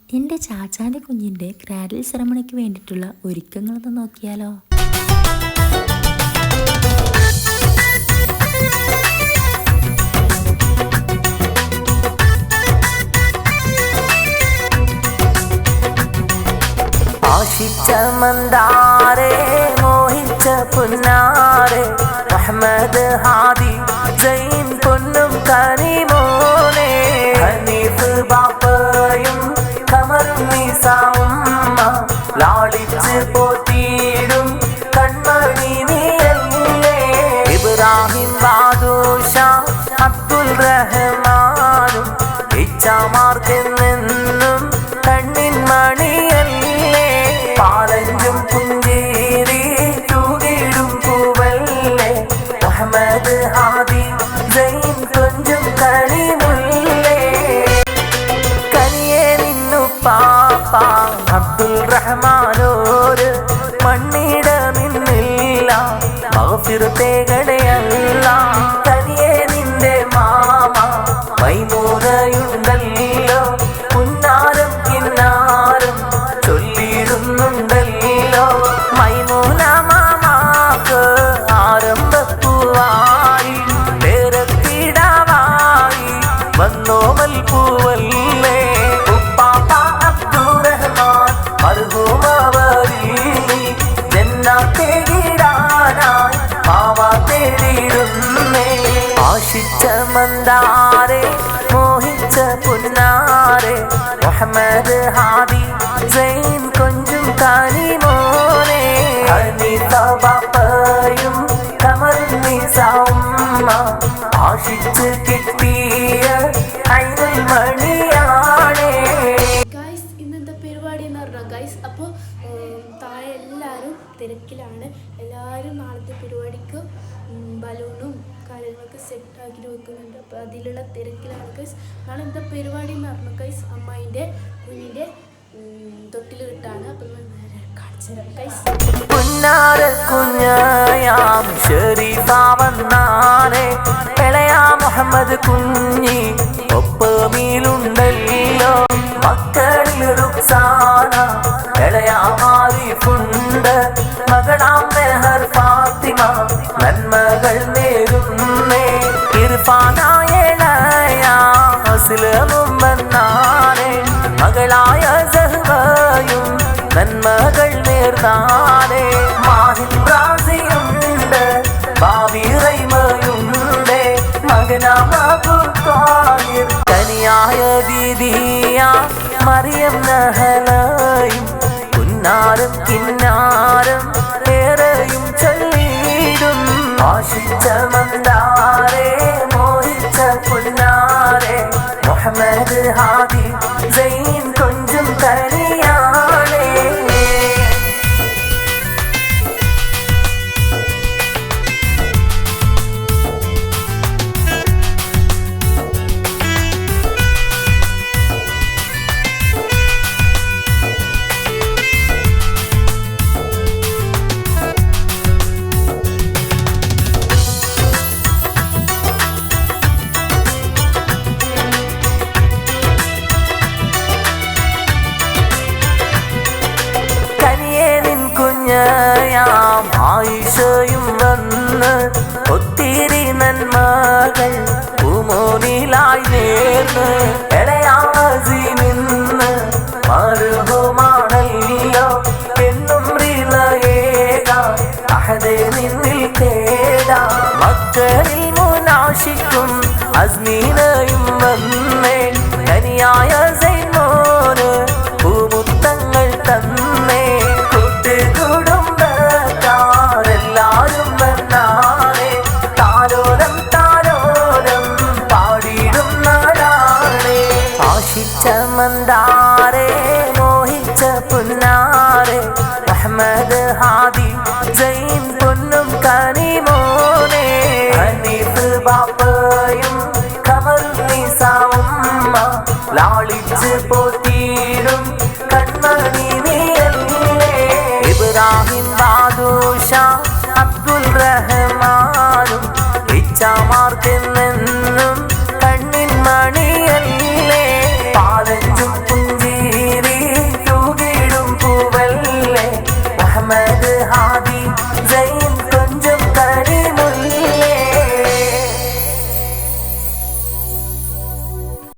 എൻ്റെ ചാച്ചാൻ്റെ കുഞ്ഞിൻ്റെ ക്രാഡിൽ സെറമണിക്ക് വേണ്ടിയിട്ടുള്ള ഒരുക്കങ്ങളൊന്ന് നോക്കിയാലോ. ആശിച്ച മന്ദാരേ മോഹിച്ച പുന്നാരേ അഹ്മദ് ഹാദി സൈൻ പൊന്നും കനിമോനെ ഹനീഫ് ബാപ്പയും ഖമറും നിസാഉമ്മ ലാളിച്ച് പോറ്റിയിടും കൺമണി നീയല്ലേ. ഇബ്രാഹിം ബാദുഷ അബ്ദുൽ റഹ്മാനും ഇച്ഛാമാർക്കെന്നും കണ്ണിൻ മണിയല്ലേ. പാലഞ്ചും പുഞ്ചേരി തൂകിടും പൂവല്ലേ മുഹമ്മദ് ഹാദി സൈൻ കൊഞ്ചും കണിമുല്ലേ. കനിയെ നിന്നു പാപ്പ അബ്ദുൽ റഹ്മാനോര് മണ്ണിടമിന്നില്ല മഗ്ഫിറത്തേകടയല്ല. കനിയെ നിന്റെ മാമ മൈമൂനയുണ്ടല്ലോ പുന്നാരം കിന്നാരം ചൊല്ലിടുന്നുണ്ടല്ലോ. മൈമൂന മാമാക്ക് ആരംഭപ്പൂവായി പേരക്കിടാവായി വന്നോമൽ പൂവല്ലേ. ഉപ്പാപ്പ അബ്ദുറഹ്മാൻ മർഹൂമവരിൽ ജന്നാത്തേകിടാനായി മാവ തേടിയിടുന്നേ. ആശിച്ച മന്ദാരേ മോഹിച്ച പുന്നാരേ മുഹമ്മദ് ഹാദി സൈൻ കൊഞ്ചും കനിമോനെ ഹനീഫ ബാപ്പയും ഖമറും നിസാഉമ്മ ആശിച്ച് കിട്ടിയ ഐനുൽ മണിയാണേ. ഗൈസ് ഇന്നെന്താ പരിപാടി എന്ന് പറഞ്ഞാൽ ഗൈസ് അപ്പോൾ താഴെ എല്ലാവരും തിരക്കിലാണ്. എല്ലാവരും നാളത്തെ പരിപാടിക്ക് ബലൂണും കാര്യങ്ങളൊക്കെ സെറ്റാക്കി വെക്കുന്നുണ്ട്. അപ്പോൾ അതിലുള്ള തിരക്കിലാണ് ഗൈസ്. നാളെ എന്താ പരിപാടി എന്ന് പറഞ്ഞു ഗൈസ്, അമ്മായിൻ്റെ കുഞ്ഞിൻ്റെ തൊട്ടിൽ കിട്ടാണ്. അപ്പം കാണിച്ചു തരാം ഗൈസ്. പുന്നാര കുഞ്ഞയാം ഷരീഫ വന്നാനെ ഇളയാ മുഹമ്മദ് കുഞ്ഞി ഒപ്പമീലുണ്ടല്ലോ. മക്കളിൽ റുക്സാന ഇളയാ ആരിഫുണ്ട് മകളാം മെഹർ ഫാത്തിമ നന്മകൾ നേരുന്നേ. ഇർഫാനായ ഇളയാ അസ്ലമും വന്നാനെ മകളായ സഹ്ബയും നന്മകൾ നേർന്നാനേ. മാഹിൻ റാസിയുണ്ട് ബാബി റൈമയുണ്ട് മകനാമബുത്താഹിർ കനിയായ ദീദിയ മറിയം നഹലയും പുന്നാരം കിന്നാരം ഏറെയും ചൊല്ലിടും. ആശിച്ച മന്ദാരേ മോഹിച്ച പുന്നാരേ മുഹമ്മദ് ഹാദി സൈൻ കൊഞ്ചും കനിയാണേ. കുഞ്ഞയാം ആയിഷയും വന്ന് ഒത്തിരി നന്മകൾ പൂമോനിലായി നേർന്ന് ഇളയാസിനിന്ന് മറുഹുമാണല്ലോ എന്നും റിളയേക അഹദേ നിന്നിൽ തേടാ. മക്കളിൽ മുനാശിക്കും അസ്മീനയും വന്നേ കനിയായ സൈമോന് പൂമുത്തങ്ങൾ തന്നേ. കുടുംബക്കാരെല്ലാരും വന്നാണേ താരോരം താരോരം പാടിയിടും നാടാണേ. ആശിച്ച മന്ദാരേ മോഹിച്ച പുന്നാരേ മുഹമ്മദ് ഹാദി സൈൻ പൊന്നും കനിമോനെ ഹനീഫ് ബാപ്പയും ഖമറും നിസാഉമ്മ ലാളിച്ച് പോറ്റിയിടും